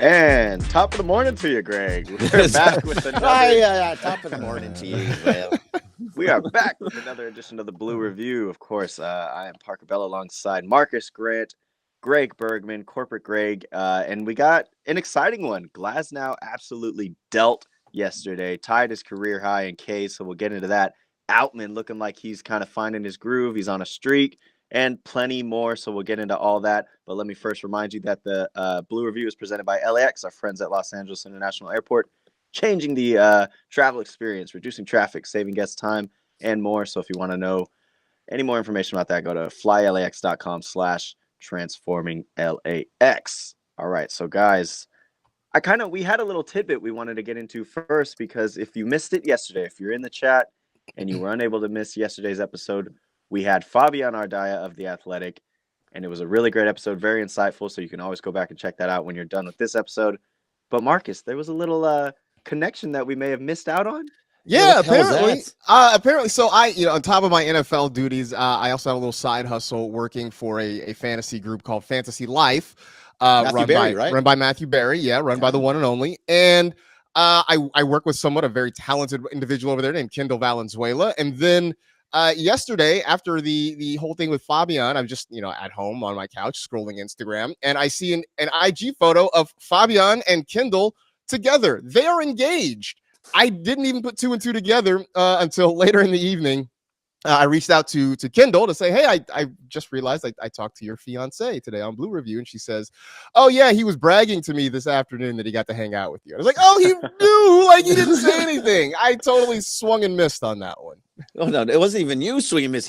And top of the morning to you, Greg. We're back with another. Top of the morning to you, Well. We are back with another edition of the Blue Review. Of course, I am Parker Bell alongside Marcus Grant, Greg Bergman, Corporate Greg, and we got an exciting one. Glasnow absolutely dealt yesterday, tied his career high in Ks, so we'll get into that. Outman looking like he's kind of finding his groove. He's on a streak. And plenty more, so we'll get into all that. But let me first remind you that the Blue Review is presented by LAX, our friends at Los Angeles International Airport, changing the travel experience, reducing traffic, saving guests time, and more. So if you want to know any more information about that, go to flylax.com/transforminglax. All right, so guys, we had a little tidbit we wanted to get into first, because if you missed it yesterday, if you're in the chat and you were unable to miss yesterday's episode, we had Fabian Ardaya of The Athletic, and it was a really great episode, very insightful, so you can always go back and check that out when you're done with this episode. But Marcus, there was a little connection that we may have missed out on. Yeah, apparently. So on top of my NFL duties, I also have a little side hustle working for a fantasy group called Fantasy Life, run by Matthew Berry. Yeah, run by the one and only. And I work with a very talented individual over there named Kendall Valenzuela. And then yesterday, after the whole thing with Fabian, I'm just at home on my couch scrolling Instagram, and I see an IG photo of Fabian and Kendall together. They are engaged. I didn't even put two and two together until later in the evening. I reached out to Kendall to say, hey, I just realized I talked to your fiance today on Blue Review, and she says, oh yeah, he was bragging to me this afternoon that he got to hang out with you. I was like, oh, he knew, like he didn't say anything. I totally swung and missed on that one. Oh no, it wasn't even you swing and miss.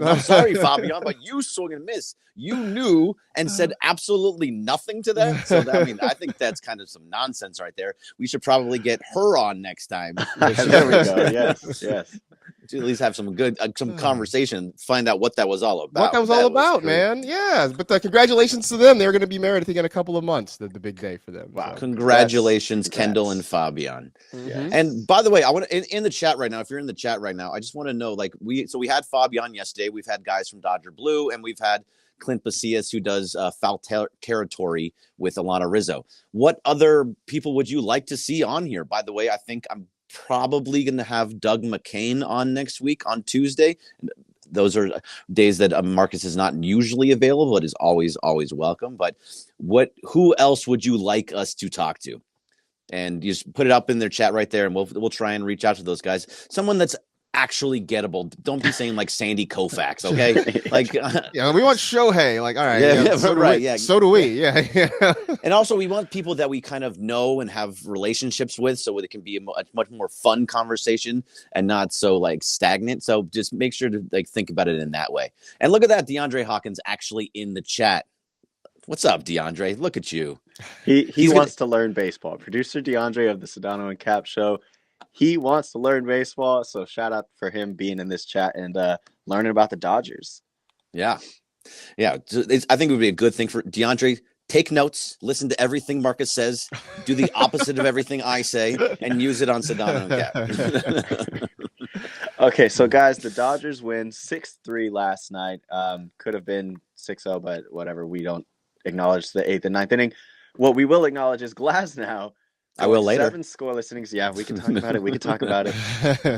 I'm sorry, Fabian, but you swung and miss. You knew and said absolutely nothing to that. So I think that's kind of some nonsense right there. We should probably get her on next time. There we go. Yes. To at least have some conversation, find out what that was all about. What that was all about, man. Yeah, but congratulations to them. They're going to be married, I think, in a couple of months. The big day for them. Wow! So. Congratulations, Kendall and Fabian. Mm-hmm. And by the way, I want to in the chat right now. If you're in the chat right now, I just want to know, we had Fabian yesterday. We've had guys from Dodger Blue, and we've had Clint Pasillas, who does Foul Territory with Alana Rizzo. What other people would you like to see on here? By the way, I think I'm probably going to have Doug McCain on next week on Tuesday. Those are days that Marcus is not usually available, but is always welcome. But who else would you like us to talk to? And you just put it up in their chat right there, and we'll try and reach out to those guys. Someone that's actually gettable. Don't be saying like Sandy Koufax, okay? We want Shohei. Like, all right, so do we. Yeah. And also, we want people that we kind of know and have relationships with, so it can be a much more fun conversation and not so stagnant. So just make sure to think about it in that way. And look at that, DeAndre Hawkins actually in the chat. What's up, DeAndre? Look at you. He wants to learn baseball. Producer DeAndre of the Sedano and Cap Show. He wants to learn baseball, so shout out for him being in this chat and learning about the Dodgers. Yeah. I think it would be a good thing for DeAndre. Take notes, listen to everything Marcus says, do the opposite of everything I say, and use it on Sedano and Cap. Okay, so guys, the Dodgers win 6-3 last night. Could have been 6-0, but whatever. We don't acknowledge the 8th and 9th inning. What we will acknowledge is Glasnow. I will later. 7 scoreless innings. Yeah, we can talk about it.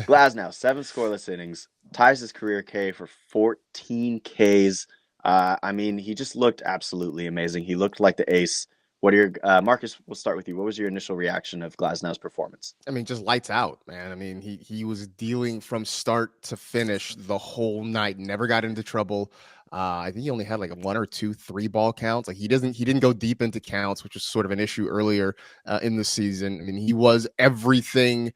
Glasnow, 7 scoreless innings, ties his career K for 14 Ks. He just looked absolutely amazing. He looked like the ace. What are your Marcus? We'll start with you. What was your initial reaction of Glasnow's performance? Just lights out, man. He was dealing from start to finish the whole night. Never got into trouble. I think he only had 1 or 2 3-ball counts. He didn't go deep into counts, which was sort of an issue earlier in the season. He was everything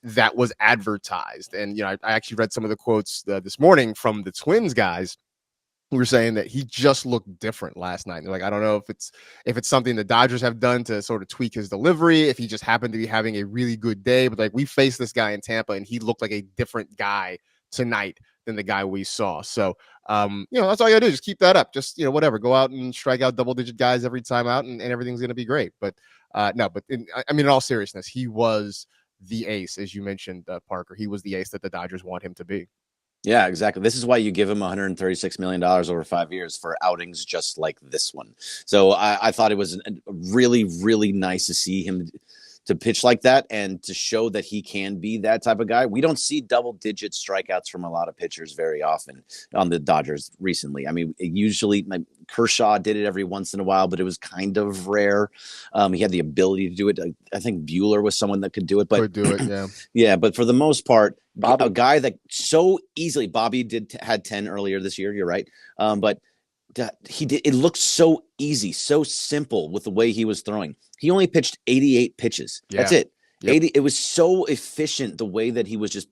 that was advertised. And I actually read some of the quotes this morning from the Twins guys who were saying that he just looked different last night. They're I don't know if it's something the Dodgers have done to sort of tweak his delivery, if he just happened to be having a really good day. But we faced this guy in Tampa, and he looked like a different guy tonight than the guy we saw. So, that's all you gotta do. Just keep that up. Just, whatever, go out and strike out double-digit guys every time out, and everything's going to be great. But in all seriousness, he was the ace, as you mentioned, Parker. He was the ace that the Dodgers want him to be. Yeah, exactly. This is why you give him $136 million over 5 years for outings just like this one. So I thought it was really, really nice to see him to pitch like that and to show that he can be that type of guy. We don't see double-digit strikeouts from a lot of pitchers very often on the Dodgers recently. I mean, usually Kershaw did it every once in a while, but it was kind of rare. He had the ability to do it. I think Bueller was someone that could do it, but could do it, yeah. Yeah, but for the most part, a guy that so easily, Bobby had 10 earlier this year. You're right, but he did. It looked so easy, so simple with the way he was throwing. He only pitched 88 pitches. Yeah. That's it. Yep. 80. It was so efficient the way that he was just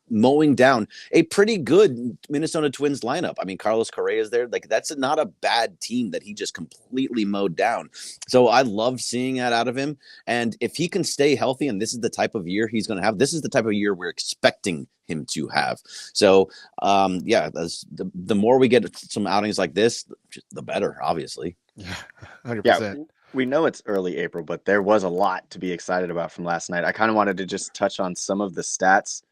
mowing down a pretty good Minnesota Twins lineup. I mean, Carlos Correa is there. Like, that's not a bad team that he just completely mowed down. So I love seeing that out of him. And if he can stay healthy, and this is the type of year he's going to have, this is the type of year we're expecting him to have. So, yeah, the more we get some outings like this, the better, obviously. Yeah, 100%. Yeah. We know it's early April, but there was a lot to be excited about from last night. I kind of wanted to just touch on some of the stats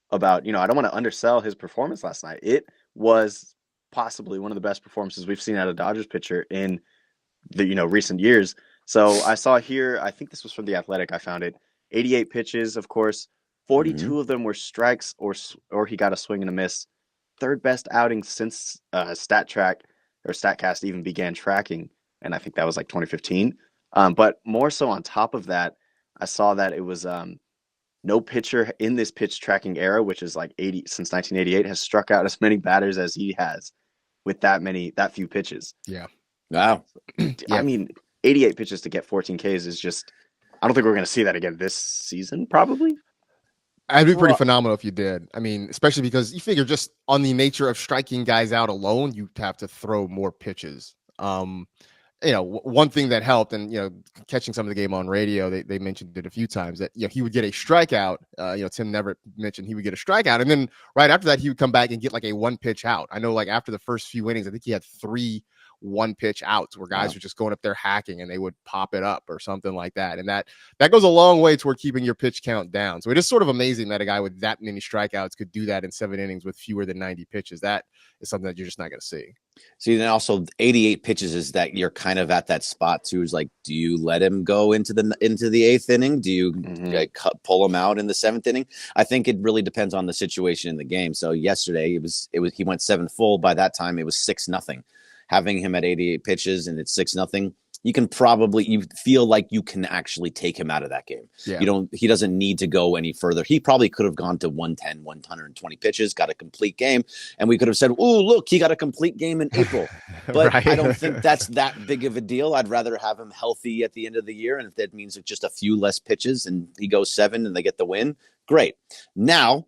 about, I don't want to undersell his performance last night. It was possibly one of the best performances we've seen out of Dodgers pitcher in the, recent years. So I saw here, I think this was from The Athletic, I found it, 88 pitches, of course, 42 of them were strikes or he got a swing and a miss. Third best outing since StatCast even began tracking. And I think that was like 2015. But more so on top of that, I saw that it was no pitcher in this pitch tracking era, which is like 80 since 1988, has struck out as many batters as he has with that few pitches. Yeah. Wow. I mean, 88 pitches to get 14 Ks is just, I don't think we're going to see that again this season, probably. It'd be pretty phenomenal if you did. I mean, especially because you figure just on the nature of striking guys out alone, you have to throw more pitches. One thing that helped, and catching some of the game on radio, they mentioned it a few times that he would get a strikeout. Tim Neverett mentioned he would get a strikeout, and then right after that he would come back and get like a one pitch out. I know, like after the first few innings, I think he had 3 one pitch outs where guys were just going up there hacking and they would pop it up or something like that. And that goes a long way toward keeping your pitch count down. So it is sort of amazing that a guy with that many strikeouts could do that in 7 innings with fewer than 90 pitches. That is something that you're just not going to see. See, then also 88 pitches is that you're kind of at that spot too. Is like, do you let him go into the 8th inning? Do you pull him out in the 7th inning? I think it really depends on the situation in the game. So yesterday it was he went 7 full. By that time it was 6-0. Having him at 88 pitches and it's 6-0, you feel like you can actually take him out of that game. Yeah. He doesn't need to go any further. He probably could have gone to 110, 120 pitches, got a complete game. And we could have said, oh, look, he got a complete game in April. But right. I don't think that's that big of a deal. I'd rather have him healthy at the end of the year. And if that means just a few less pitches and he goes 7 and they get the win, great. Now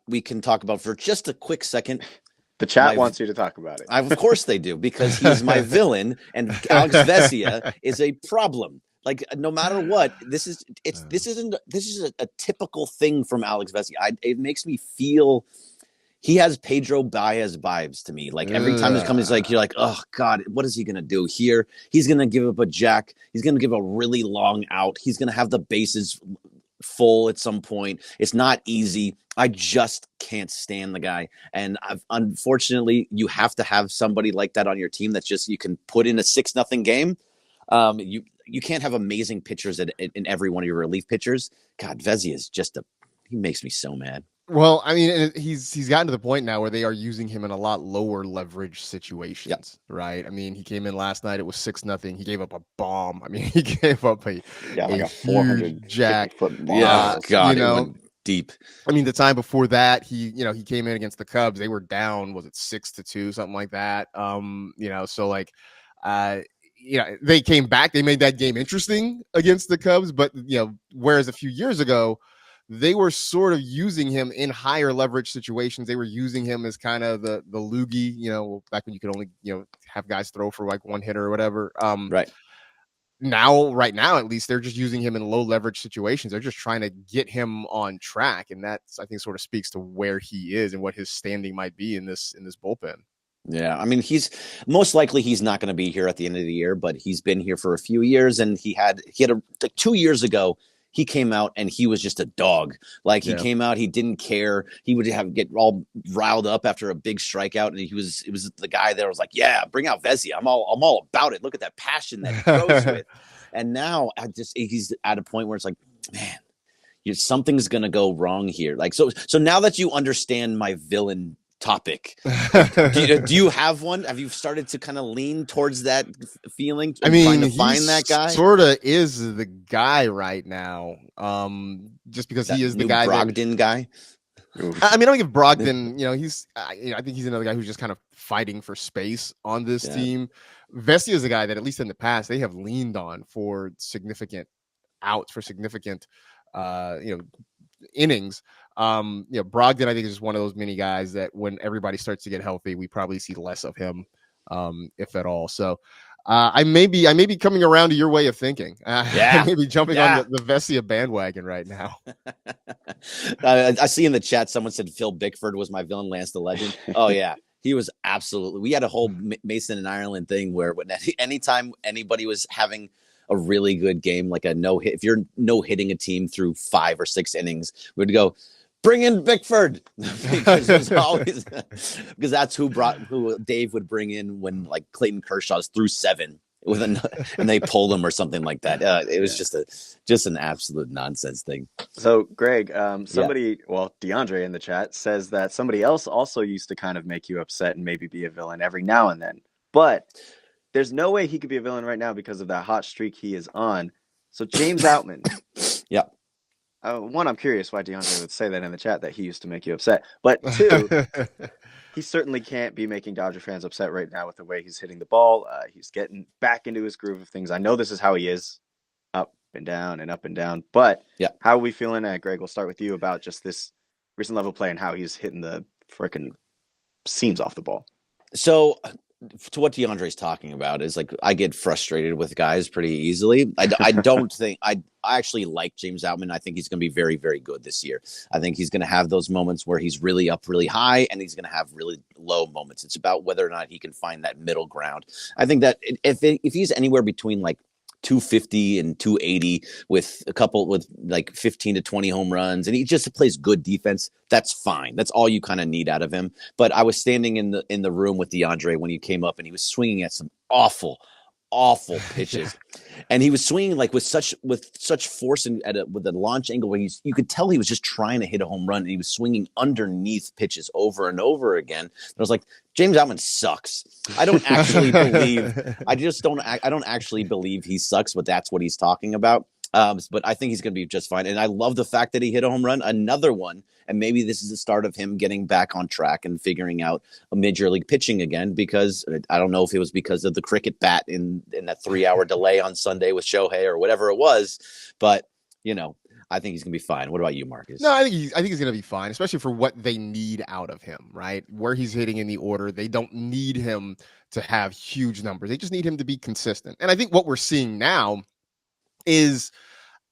we can talk about for just a quick second. The chat wants you to talk about it. Of course they do, because he's my villain, and Alex Vesia is a problem. Like, no matter what, this is a typical thing from Alex Vesia. It makes me feel he has Pedro Baez vibes to me. Like every time he comes, you're like, oh God, what is he gonna do here? He's gonna give up a jack. He's gonna give a really long out. He's gonna have the bases full at some point. It's not easy. I just can't stand the guy. And unfortunately, you have to have somebody like that on your team that's just, you can put in a 6-0 game. You can't have amazing pitchers in every one of your relief pitchers. God, Vesia is he makes me so mad. Well, I mean, he's gotten to the point now where they are using him in a lot lower leverage situations, right? I mean, he came in last night. It was 6-0. He gave up a bomb. I mean, he gave up a 400 jack. Yeah, God, it went deep. I mean, the time before that, he came in against the Cubs. They were down, was it 6-2, something like that? So like, they came back. They made that game interesting against the Cubs, but whereas a few years ago, they were sort of using him in higher leverage situations. They were using him as kind of the loogie, back when you could only, have guys throw for like one hitter or whatever. Right now, at least they're just using him in low leverage situations. They're just trying to get him on track. And that's, I think, sort of speaks to where he is and what his standing might be in this bullpen. Yeah, I mean, he's most likely he's not going to be here at the end of the year, but he's been here for a few years, and he had 2 years ago. he came out and he was just a dog. Like he came out, he didn't care. He would get all riled up after a big strikeout, and it was the guy that was like, "Yeah, bring out Vezina. I'm all about it. Look at that passion that he throws with." And now he's at a point where it's like, man, something's gonna go wrong here. Like so now that you understand my villain topic, do you have one? Have you started to kind of lean towards that feeling? I mean, trying to find that guy. Sort of is the guy right now. Just because he is the guy. Brogdon guy. I mean, I don't give Brogdon. I think he's another guy who's just kind of fighting for space on this team. Vezina is a guy that, at least in the past, they have leaned on for significant outs, for significant, innings. Brogdon, I think, is just one of those many guys that when everybody starts to get healthy, we probably see less of him, if at all. So I may be coming around to your way of thinking. I may be jumping on the Vezina bandwagon right now. I see in the chat someone said Phil Bickford was my villain, Lance the Legend. Oh yeah. He was absolutely. We had a whole Mason and Ireland thing where anytime anybody was having a really good game, like a no hit, if you're no hitting a team through 5 or 6 innings, we'd go, bring in Bickford, because it was always because that's who Dave would bring in when like Clayton Kershaw's through 7 and they pulled him or something like that. It was just an absolute nonsense thing. So Greg, DeAndre in the chat says that somebody else also used to kind of make you upset and maybe be a villain every now and then, but there's no way he could be a villain right now because of that hot streak he is on. So James Outman. Yeah. One, I'm curious why DeAndre would say that in the chat, that he used to make you upset. But 2, he certainly can't be making Dodger fans upset right now with the way he's hitting the ball. He's getting back into his groove of things. I know this is how he is, up and down and up and down. But how are we feeling? Greg, we'll start with you about just this recent level play and how he's hitting the freaking seams off the ball. So to what DeAndre's talking about is like, I get frustrated with guys pretty easily. I don't think I actually like James Outman. I think he's going to be very, very good this year. I think he's going to have those moments where he's really up really high and he's going to have really low moments. It's about whether or not he can find that middle ground. I think that if he's anywhere between like 250 and 280 with like 15 to 20 home runs and he just plays good defense, that's fine. That's all you kind of need out of him. But I was standing in the room with DeAndre when he came up and he was swinging at some awful pitches. And he was swinging like with such force and with a launch angle where you could tell he was just trying to hit a home run, and he was swinging underneath pitches over and over again. And I was like, James Outman sucks. I don't actually believe he sucks, but that's what he's talking about. But I think he's going to be just fine. And I love the fact that he hit a home run, another one. And maybe this is the start of him getting back on track and figuring out a major league pitching again, because I don't know if it was because of the cricket bat in that 3-hour delay on Sunday with Shohei or whatever it was. But, I think he's going to be fine. What about you, Marcus? No, I think he's going to be fine, especially for what they need out of him, right? Where he's hitting in the order, they don't need him to have huge numbers. They just need him to be consistent. And I think what we're seeing now is,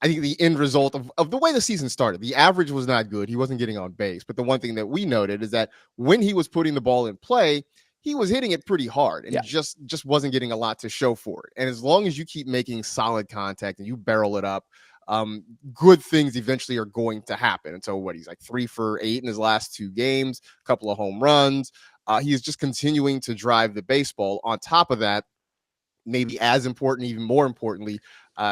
I think, the end result of the way the season started. The average was not good. He wasn't getting on base. But the one thing that we noted is that when he was putting the ball in play, he was hitting it pretty hard and just wasn't getting a lot to show for it. And as long as you keep making solid contact and you barrel it up, good things eventually are going to happen. And so he's like 3 for 8 in his last 2 games, a couple of home runs. He is just continuing to drive the baseball. On top of that, maybe as important, even more importantly,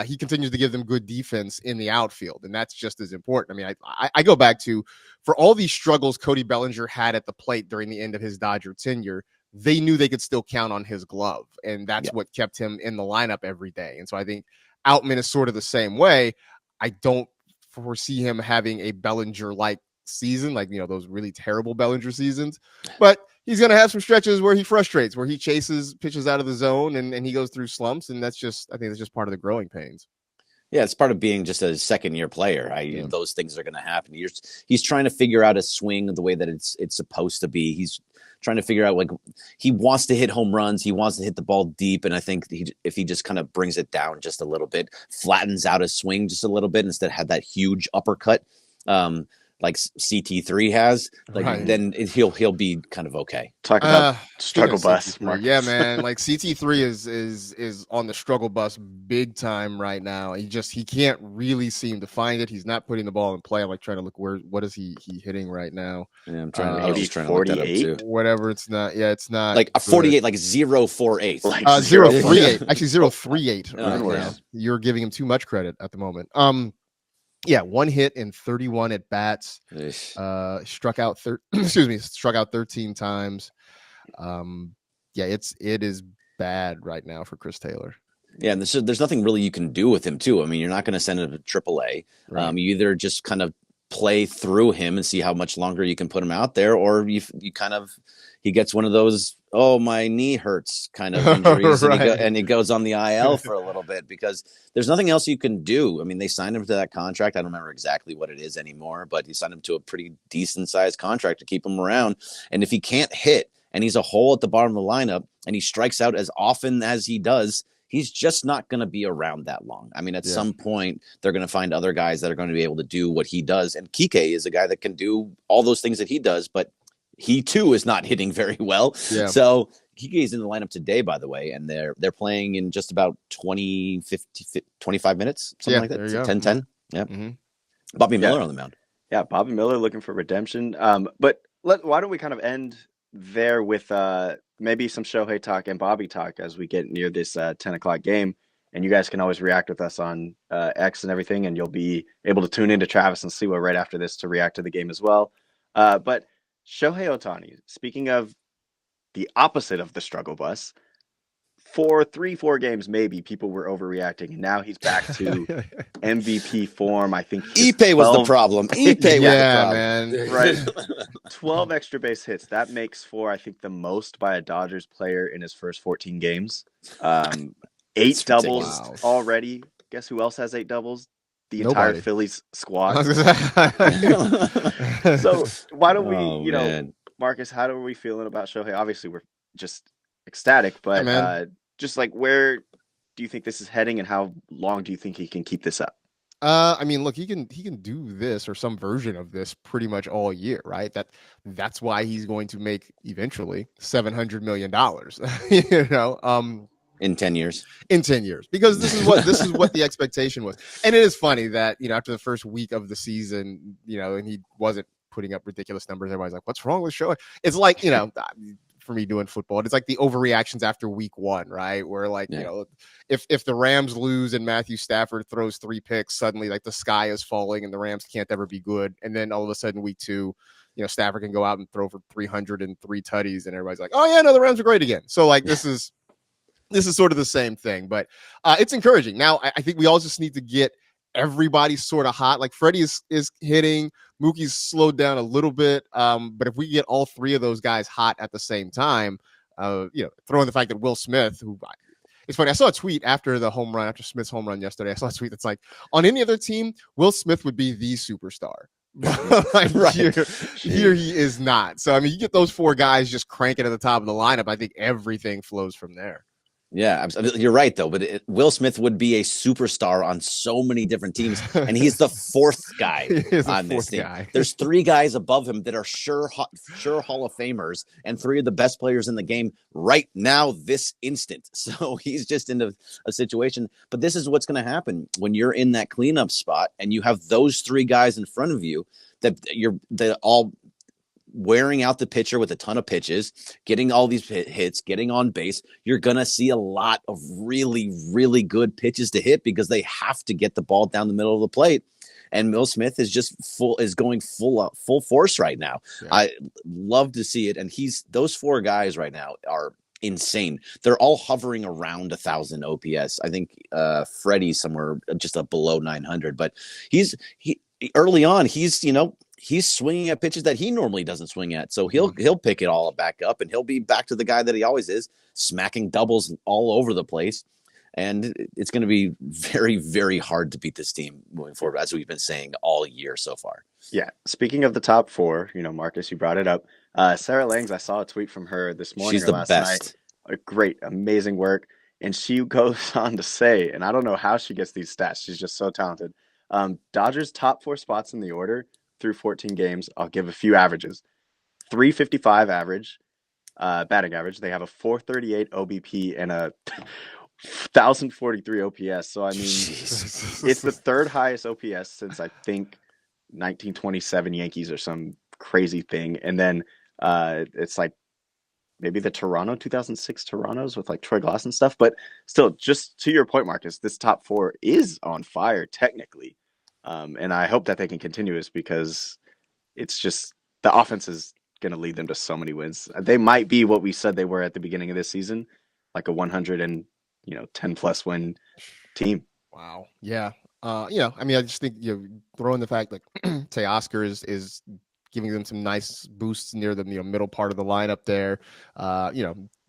he continues to give them good defense in the outfield, and that's just as important. I mean, I go back to, for all these struggles Cody Bellinger had at the plate during the end of his Dodger tenure, they knew they could still count on his glove, and that's what kept him in the lineup every day. And so I think Outman is sort of the same way. I don't foresee him having a Bellinger-like season, like, those really terrible Bellinger seasons, but he's going to have some stretches where he frustrates, where he chases pitches out of the zone and he goes through slumps. And I think that's just part of the growing pains. Yeah, it's part of being just a second-year player. Those things are going to happen. He's trying to figure out a swing the way that it's supposed to be. He's trying to figure out, like, he wants to hit home runs. He wants to hit the ball deep. And I think if he just kind of brings it down just a little bit, flattens out his swing just a little bit instead of have that huge uppercut, like CT3 has, like then he'll be kind of okay. Talk about struggle bus. Yeah, man. Like CT3 is on the struggle bus big time right now. He can't really seem to find it. He's not putting the ball in play. I'm like trying to look what is he hitting right now? Yeah, I'm trying. I was just trying to look that up too. Whatever. It's not. Yeah, it's not like a 48, like 0.48, like 0.38. Actually 0.38 right now. You're giving him too much credit at the moment. Yeah, 1 hit in 31 at bats. Struck out 13 times. Yeah, it is bad right now for Chris Taylor. Yeah, and there's nothing really you can do with him too. I mean, you're not going to send him to AAA. Right. You either just kind of play through him and see how much longer you can put him out there, or you kind of he gets one of those my knee hurts kind of injuries, and he goes on the IL for a little bit because there's nothing else you can do. I mean, they signed him to that contract. I don't remember exactly what it is anymore, but he signed him to a pretty decent sized contract to keep him around. And if he can't hit and he's a hole at the bottom of the lineup and he strikes out as often as he does, he's just not going to be around that long. I mean, at some point, they're going to find other guys that are going to be able to do what he does. And Kike is a guy that can do all those things that he does, but he too is not hitting very well. Yeah. So Kike is in the lineup today, by the way, and they're playing in just about 25 minutes, something like that. 10-10. Yeah. Mm-hmm. Bobby Miller on the mound. Yeah, Bobby Miller looking for redemption. But why don't we kind of end there with maybe some Shohei talk and Bobby talk as we get near this 10 o'clock game. And you guys can always react with us on X and everything, and you'll be able to tune into Travis and Siwa right after this to react to the game as well. But Shohei Ohtani, speaking of the opposite of the struggle bus, for 3-4 games, maybe people were overreacting, and now he's back to MVP form. I think Ipe was the problem. Ipe was the problem, man. Right, 12 extra base hits. That makes for, I think, the most by a Dodgers player in his first 14 games. 8 doubles already. Guess who else has 8 doubles? The entire Phillies squad. So why don't we, Marcus, how are we feeling about Shohei? Obviously, we're just ecstatic, but just like, where do you think this is heading, and how long do you think he can keep this up? I mean, look, he can do this or some version of this pretty much all year, right? That's why he's going to make eventually $700 million. In 10 years. In 10 years, because this is what the expectation was. And it is funny that after the first week of the season, and he wasn't putting up ridiculous numbers. Everybody's like, "What's wrong with Shohei?" It's like for me doing football, it's like the overreactions after week 1, right? Where if the Rams lose and Matthew Stafford throws 3 picks, suddenly like the sky is falling and the Rams can't ever be good. And then all of a sudden week 2, Stafford can go out and throw for 303 tutties, and everybody's like, "Oh yeah, no, the Rams are great again." So like this is sort of the same thing, but it's encouraging. Now, I think we all just need to get everybody sort of hot. Like Freddie is hitting, Mookie's slowed down a little bit, but if we get all 3 of those guys hot at the same time, throw in the fact that Will Smith, it's funny, I saw a tweet after Smith's home run yesterday. I saw a tweet that's like, on any other team, Will Smith would be the superstar. Here he is not. So I mean, you get those 4 guys just cranking at the top of the lineup, I think everything flows from there. Yeah, you're right, though. But Will Smith would be a superstar on so many different teams, and he's the 4th guy on this team. There's 3 guys above him that are sure Hall of Famers, and 3 of the best players in the game right now, this instant. So he's just in a situation. But this is what's going to happen when you're in that cleanup spot, and you have those 3 guys in front of you that all wearing out the pitcher with a ton of pitches, getting all these hits, getting on base. You're going to see a lot of really, really good pitches to hit because they have to get the ball down the middle of the plate. And Will Smith is going full force right now. Yeah. I love to see it. And those 4 guys right now are insane. They're all hovering around 1,000 OPS. I think Freddie's somewhere just below 900, but he early on, he's swinging at pitches that he normally doesn't swing at. So he'll pick it all back up, and he'll be back to the guy that he always is, smacking doubles all over the place. And it's going to be very, very hard to beat this team moving forward, as we've been saying all year so far. Yeah. Speaking of the top 4, Marcus, you brought it up. Sarah Langs, I saw a tweet from her this morning. She's the last best. Night. Great, amazing work. And she goes on to say, and I don't know how she gets these stats, she's just so talented. Dodgers top 4 spots in the order, through 14 games. I'll give a few averages. 355 average, batting average. They have a 438 OBP and a 1,043 OPS. So, I mean, it's the third highest OPS since, I think, 1927 Yankees or some crazy thing. And then it's like maybe the 2006 Torontos with like Troy Glass and stuff. But still, just to your point, Marcus, this top four is on fire technically. And I hope that they can continue this because it's just the offense is going to lead them to so many wins. They might be what we said they were at the beginning of this season, like a 110 plus win team. Wow. Yeah. I mean, I just think throw in the fact like Teoscar is giving them some nice boosts near the middle part of the lineup there.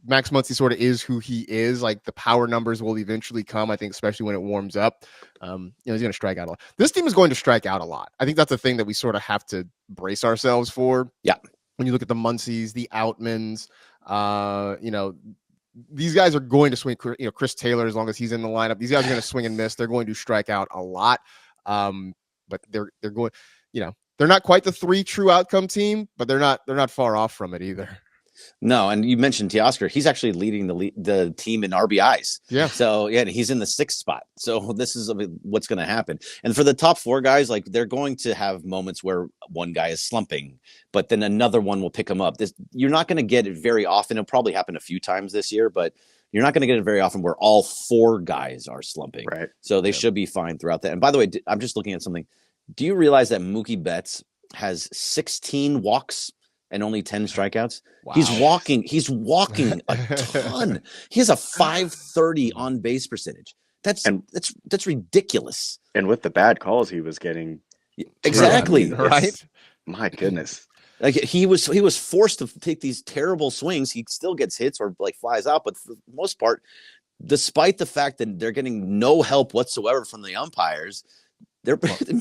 Max Muncy sort of is who he is. Like the power numbers will eventually come, I think, especially when it warms up. He's going to strike out a lot. This team is going to strike out a lot. I think that's a thing that we sort of have to brace ourselves for. Yeah. When you look at the Muncies, the Outmans, these guys are going to swing. Chris Taylor, as long as he's in the lineup, these guys are going to swing and miss. They're going to strike out a lot. But they're going. They're not quite the 3 true outcome team, but they're not far off from it either. No, and you mentioned Teoscar. He's actually leading the team in RBIs. Yeah. So yeah, he's in the 6th spot. So this is what's going to happen. And for the top 4 guys, like they're going to have moments where one guy is slumping, but then another one will pick him up. You're not going to get it very often. It'll probably happen a few times this year, but you're not going to get it very often where all 4 guys are slumping. Right. So they should be fine throughout that. And by the way, I'm just looking at something. Do you realize that Mookie Betts has 16 walks and only 10 strikeouts? Wow. He's walking a ton. He has a 530 on base percentage. That's ridiculous. And with the bad calls he was getting, exactly, right? My goodness. Like he was forced to take these terrible swings. He still gets hits or like flies out, but for the most part, despite the fact that they're getting no help whatsoever from the umpires,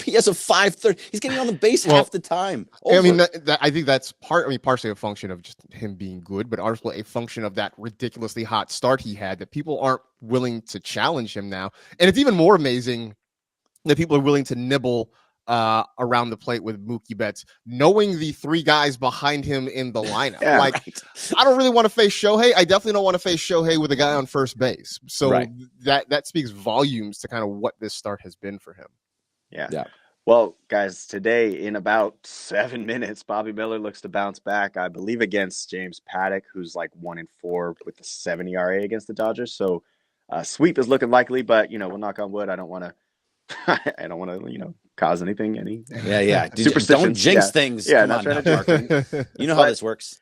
he has a 530. He's getting on the base half the time. Over. I mean, I think that's partially a function of just him being good, but also a function of that ridiculously hot start he had that people aren't willing to challenge him now. And it's even more amazing that people are willing to nibble around the plate with Mookie Betts, knowing the 3 guys behind him in the lineup. I don't really want to face Shohei. I definitely don't want to face Shohei with a guy on first base. So that speaks volumes to kind of what this start has been for him. Yeah. Well, guys, today in about 7 minutes, Bobby Miller looks to bounce back, I believe, against James Paddock, who's like 1-4 with the 7 ERA against the Dodgers. So sweep is looking likely, but we'll knock on wood. I don't want to, cause anything. Yeah. Don't jinx things. Yeah, not trying to jinx. You know how this works.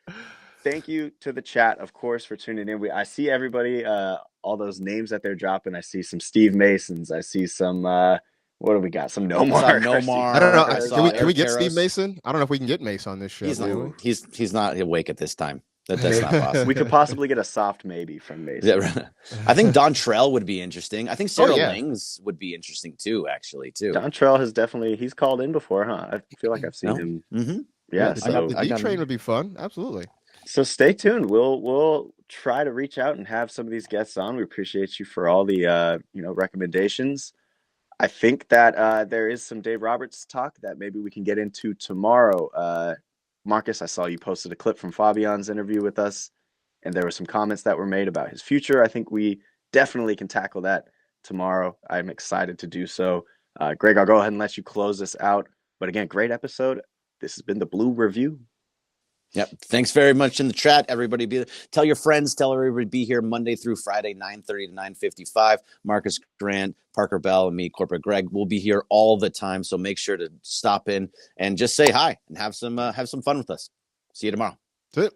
Thank you to the chat, of course, for tuning in. I see everybody, all those names that they're dropping. I see some Steve Masons. I see some. What do we got? Some Nomar. I don't know. Can we get Steve Mason? I don't know if we can get Mace on this show. He's not awake at this time. That's not possible. We could possibly get a soft maybe from Mason. Yeah, right. I think Dontrell would be interesting. I think Sarah Lings would be interesting too, actually, too. Dontrell he's called in before, huh? I feel like I've seen him. Mm-hmm. Yeah. So the D-Train would be fun. Absolutely. So stay tuned. We'll try to reach out and have some of these guests on. We appreciate you for all the recommendations. I think that there is some Dave Roberts talk that maybe we can get into tomorrow. Marcus, I saw you posted a clip from Fabian's interview with us, and there were some comments that were made about his future. I think we definitely can tackle that tomorrow. I'm excited to do so. Greg, I'll go ahead and let you close this out. But again, great episode. This has been the Blue Review. Yep. Thanks very much in the chat. Everybody tell your friends, tell everybody be here Monday through Friday, 9:30 to 9:55. Marcus Grant, Parker Bell, and me, Corporate Greg, will be here all the time. So make sure to stop in and just say hi and have some fun with us. See you tomorrow. That's it.